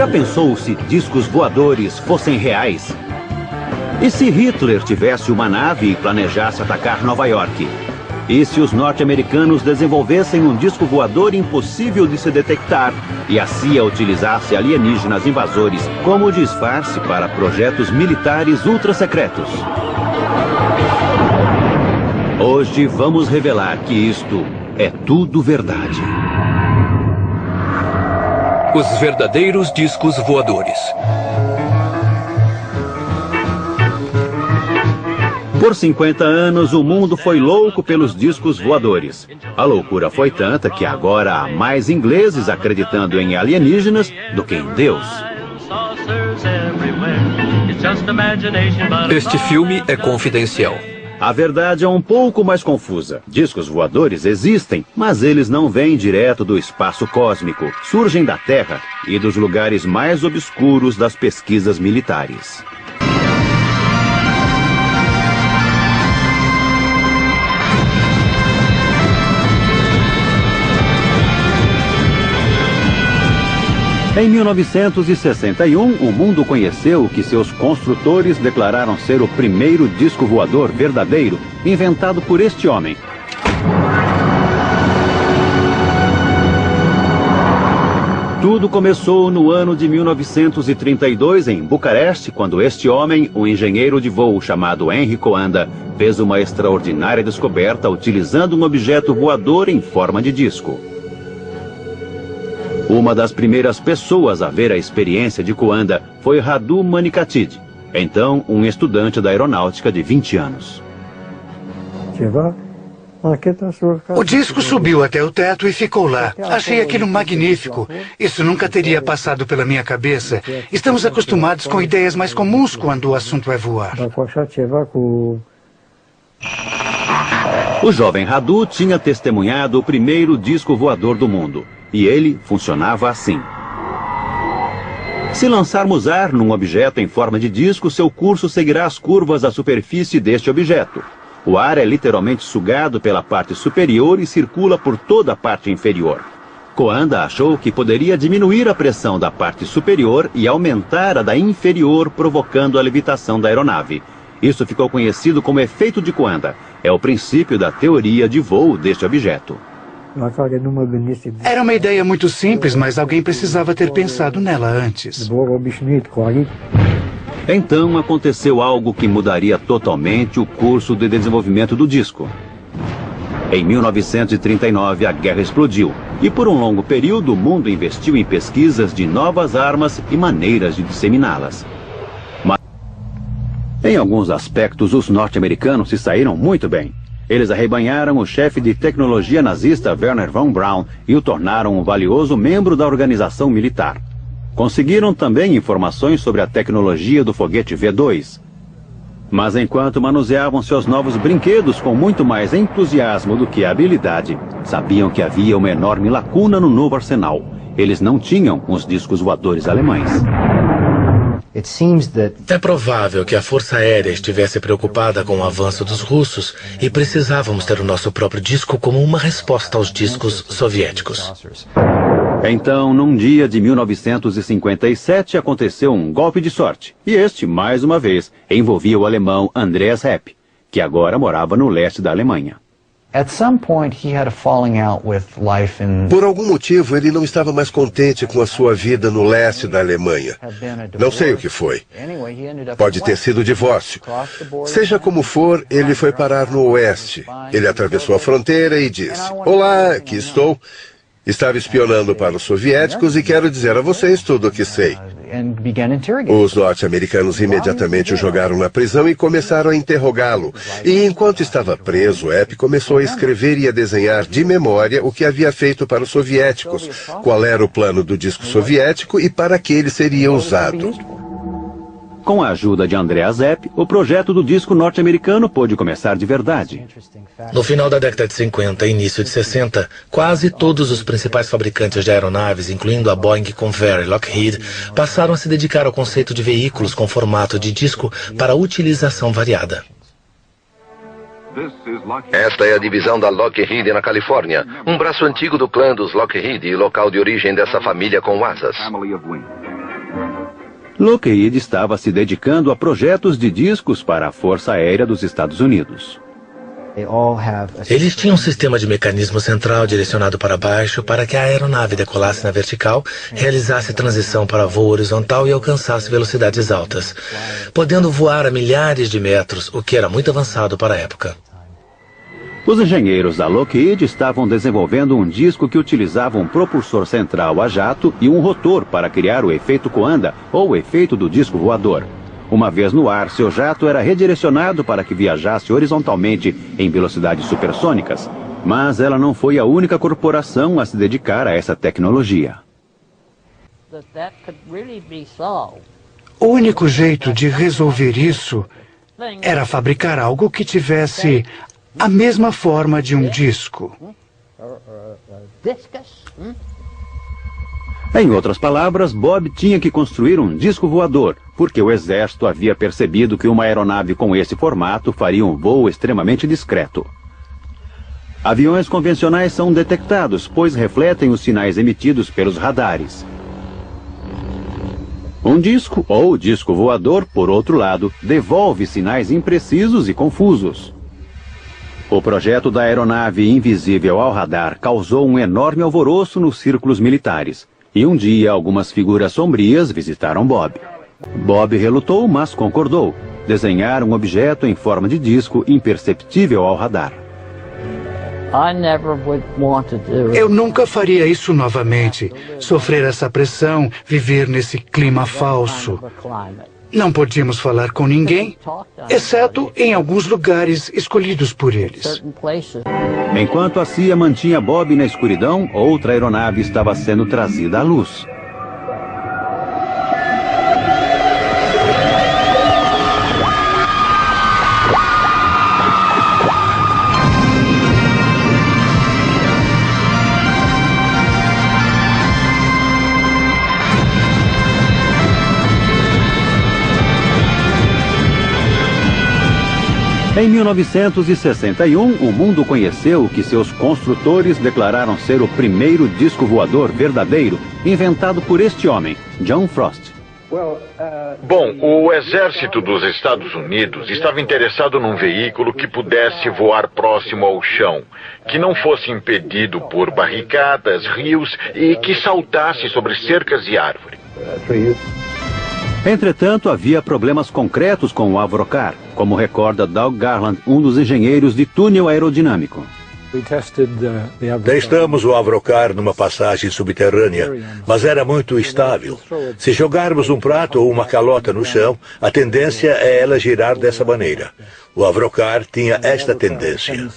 Já pensou se discos voadores fossem reais? E se Hitler tivesse uma nave e planejasse atacar Nova York? E se os norte-americanos desenvolvessem um disco voador impossível de se detectar e a CIA utilizasse alienígenas invasores como disfarce para projetos militares ultra-secretos? Hoje vamos revelar que isto é tudo verdade. Os verdadeiros discos voadores. Por 50 anos, o mundo foi louco pelos discos voadores. A loucura foi tanta que agora há mais ingleses acreditando em alienígenas do que em Deus. Este filme é confidencial. A verdade é um pouco mais confusa. Discos voadores existem, mas eles não vêm direto do espaço cósmico. Surgem da Terra e dos lugares mais obscuros das pesquisas militares. Em 1961, o mundo conheceu o que seus construtores declararam ser o primeiro disco voador verdadeiro, inventado por este homem. Tudo começou no ano de 1932, em Bucareste, quando este homem, um engenheiro de voo chamado Henry Coanda, fez uma extraordinária descoberta utilizando um objeto voador em forma de disco. Uma das primeiras pessoas a ver a experiência de Coanda foi Radu Manikatid, então um estudante da aeronáutica de 20 anos. O disco subiu até o teto e ficou lá. Achei aquilo magnífico. Isso nunca teria passado pela minha cabeça. Estamos acostumados com ideias mais comuns quando o assunto é voar. O jovem Radu tinha testemunhado o primeiro disco voador do mundo. E ele funcionava assim. Se lançarmos ar num objeto em forma de disco, seu curso seguirá as curvas da superfície deste objeto. O ar é literalmente sugado pela parte superior e circula por toda a parte inferior. Coanda achou que poderia diminuir a pressão da parte superior e aumentar a da inferior, provocando a levitação da aeronave. Isso ficou conhecido como efeito de Coanda. É o princípio da teoria de voo deste objeto. Era uma ideia muito simples, mas alguém precisava ter pensado nela antes. Então aconteceu algo que mudaria totalmente o curso de desenvolvimento do disco. Em 1939, a guerra explodiu, e por um longo período o mundo investiu em pesquisas de novas armas e maneiras de disseminá-las. Mas, em alguns aspectos, os norte-americanos se saíram muito bem. Eles arrebanharam o chefe de tecnologia nazista Wernher von Braun e o tornaram um valioso membro da organização militar. Conseguiram também informações sobre a tecnologia do foguete V2. Mas enquanto manuseavam seus novos brinquedos com muito mais entusiasmo do que habilidade, sabiam que havia uma enorme lacuna no novo arsenal. Eles não tinham os discos voadores alemães. É provável que a Força Aérea estivesse preocupada com o avanço dos russos e precisávamos ter o nosso próprio disco como uma resposta aos discos soviéticos. Então, num dia de 1957, aconteceu um golpe de sorte. E este, mais uma vez, envolvia o alemão Andreas Hepp, que agora morava no leste da Alemanha. Por algum motivo, ele não estava mais contente com a sua vida no leste da Alemanha. Não sei o que foi. Pode ter sido divórcio. Seja como for, ele foi parar no oeste. Ele atravessou a fronteira e disse: "Olá, aqui estou. Estava espionando para os soviéticos e quero dizer a vocês tudo o que sei." Os norte-americanos imediatamente o jogaram na prisão e começaram a interrogá-lo. E enquanto estava preso, Hepp começou a escrever e a desenhar de memória o que havia feito para os soviéticos, qual era o plano do disco soviético e para que ele seria usado. Com a ajuda de Andreas Hepp, o projeto do disco norte-americano pôde começar de verdade. No final da década de 50 e início de 60, quase todos os principais fabricantes de aeronaves, incluindo a Boeing, Convair e Lockheed, passaram a se dedicar ao conceito de veículos com formato de disco para utilização variada. Esta é a divisão da Lockheed na Califórnia, um braço antigo do clã dos Lockheed e local de origem dessa família com asas. Lockheed estava se dedicando a projetos de discos para a Força Aérea dos Estados Unidos. Eles tinham um sistema de mecanismo central direcionado para baixo para que a aeronave decolasse na vertical, realizasse a transição para voo horizontal e alcançasse velocidades altas, podendo voar a milhares de metros, o que era muito avançado para a época. Os engenheiros da Lockheed estavam desenvolvendo um disco que utilizava um propulsor central a jato e um rotor para criar o efeito Coanda, ou o efeito do disco voador. Uma vez no ar, seu jato era redirecionado para que viajasse horizontalmente em velocidades supersônicas. Mas ela não foi a única corporação a se dedicar a essa tecnologia. O único jeito de resolver isso era fabricar algo que tivesse a mesma forma de um disco. Em outras palavras, Bob tinha que construir um disco voador, porque o exército havia percebido que uma aeronave com esse formato faria um voo extremamente discreto. Aviões convencionais são detectados, pois refletem os sinais emitidos pelos radares. Um disco, ou disco voador, por outro lado, devolve sinais imprecisos e confusos. O projeto da aeronave invisível ao radar causou um enorme alvoroço nos círculos militares. E um dia, algumas figuras sombrias visitaram Bob. Bob relutou, mas concordou. Desenhar um objeto em forma de disco imperceptível ao radar. Eu nunca faria isso novamente. Sofrer essa pressão, viver nesse clima falso. Não podíamos falar com ninguém, exceto em alguns lugares escolhidos por eles. Enquanto a CIA mantinha Bob na escuridão, outra aeronave estava sendo trazida à luz. Em 1961, o mundo conheceu o que seus construtores declararam ser o primeiro disco voador verdadeiro, inventado por este homem, John Frost. Bom, o exército dos Estados Unidos estava interessado num veículo que pudesse voar próximo ao chão, que não fosse impedido por barricadas, rios e que saltasse sobre cercas e árvores. Entretanto, havia problemas concretos com o Avrocar, como recorda Doug Garland, um dos engenheiros de túnel aerodinâmico. Testamos o Avrocar numa passagem subterrânea, mas era muito estável. Se jogarmos um prato ou uma calota no chão, a tendência é ela girar dessa maneira. O Avrocar tinha esta tendência.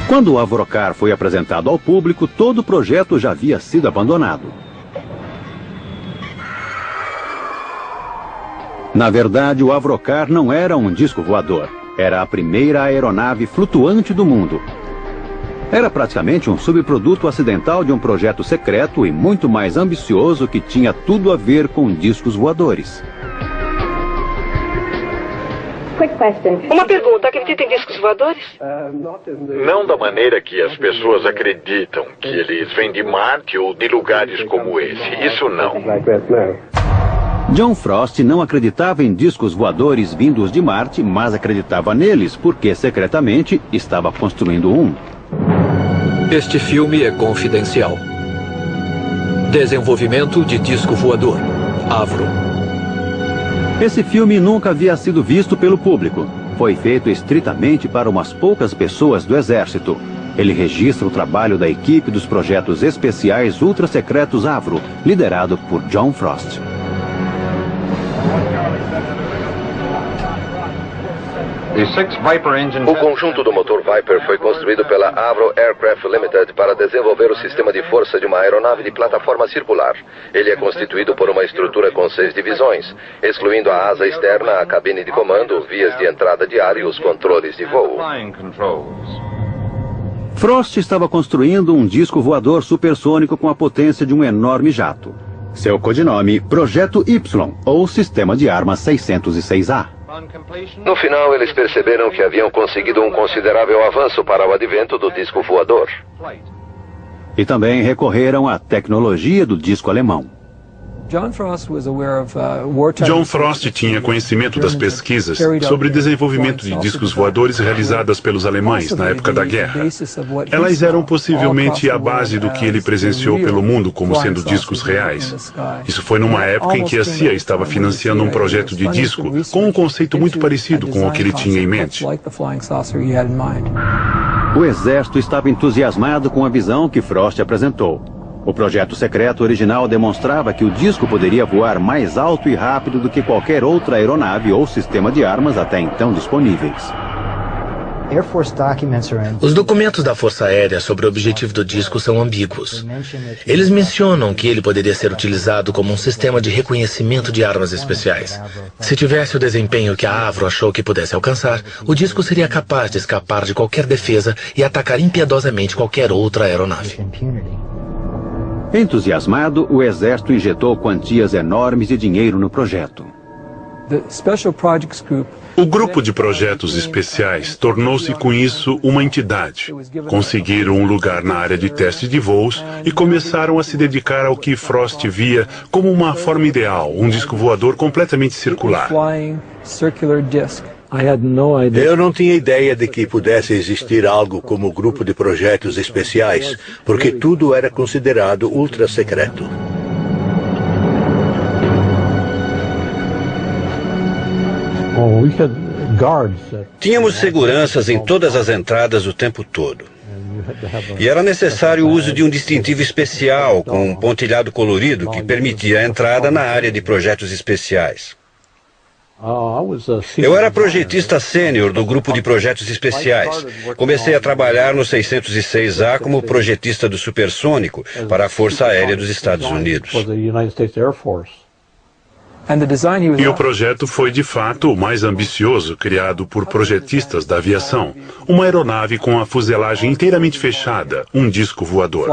Quando o Avrocar foi apresentado ao público, todo o projeto já havia sido abandonado. Na verdade, o Avrocar não era um disco voador. Era a primeira aeronave flutuante do mundo. Era praticamente um subproduto acidental de um projeto secreto e muito mais ambicioso que tinha tudo a ver com discos voadores. Uma pergunta, acredita em discos voadores? Não da maneira que as pessoas acreditam, que eles vêm de Marte ou de lugares como esse. Isso não. John Frost não acreditava em discos voadores vindos de Marte, mas acreditava neles porque, secretamente, estava construindo um. Este filme é confidencial. Desenvolvimento de disco voador. Avro. Esse filme nunca havia sido visto pelo público. Foi feito estritamente para umas poucas pessoas do Exército. Ele registra o trabalho da equipe dos projetos especiais ultra-secretos Avro, liderado por John Frost. O conjunto do motor Viper foi construído pela Avro Aircraft Limited para desenvolver o sistema de força de uma aeronave de plataforma circular. Ele é constituído por uma estrutura com 6 divisões, excluindo a asa externa, a cabine de comando, vias de entrada de ar e os controles de voo. Frost estava construindo um disco voador supersônico com a potência de um enorme jato. Seu codinome, Projeto Y, ou Sistema de Armas 606A. No final, eles perceberam que haviam conseguido um considerável avanço para o advento do disco voador. E também recorreram à tecnologia do disco alemão. John Frost tinha conhecimento das pesquisas sobre desenvolvimento de discos voadores realizadas pelos alemães na época da guerra. Elas eram possivelmente a base do que ele presenciou pelo mundo como sendo discos reais. Isso foi numa época em que a CIA estava financiando um projeto de disco com um conceito muito parecido com o que ele tinha em mente. O exército estava entusiasmado com a visão que Frost apresentou. O projeto secreto original demonstrava que o disco poderia voar mais alto e rápido do que qualquer outra aeronave ou sistema de armas até então disponíveis. Os documentos da Força Aérea sobre o objetivo do disco são ambíguos. Eles mencionam que ele poderia ser utilizado como um sistema de reconhecimento de armas especiais. Se tivesse o desempenho que a Avro achou que pudesse alcançar, o disco seria capaz de escapar de qualquer defesa e atacar impiedosamente qualquer outra aeronave. Entusiasmado, o exército injetou quantias enormes de dinheiro no projeto. O grupo de projetos especiais tornou-se com isso uma entidade. Conseguiram um lugar na área de teste de voos e começaram a se dedicar ao que Frost via como uma forma ideal, um disco voador completamente circular. Eu não tinha ideia de que pudesse existir algo como grupo de projetos especiais, porque tudo era considerado ultra secreto. Tínhamos seguranças em todas as entradas o tempo todo. E era necessário o uso de um distintivo especial com um pontilhado colorido que permitia a entrada na área de projetos especiais. Eu era projetista sênior do grupo de projetos especiais. Comecei a trabalhar no 606A como projetista do supersônico para a Força Aérea dos Estados Unidos. E o projeto foi de fato o mais ambicioso criado por projetistas da aviação. Uma aeronave com a fuselagem inteiramente fechada, um disco voador.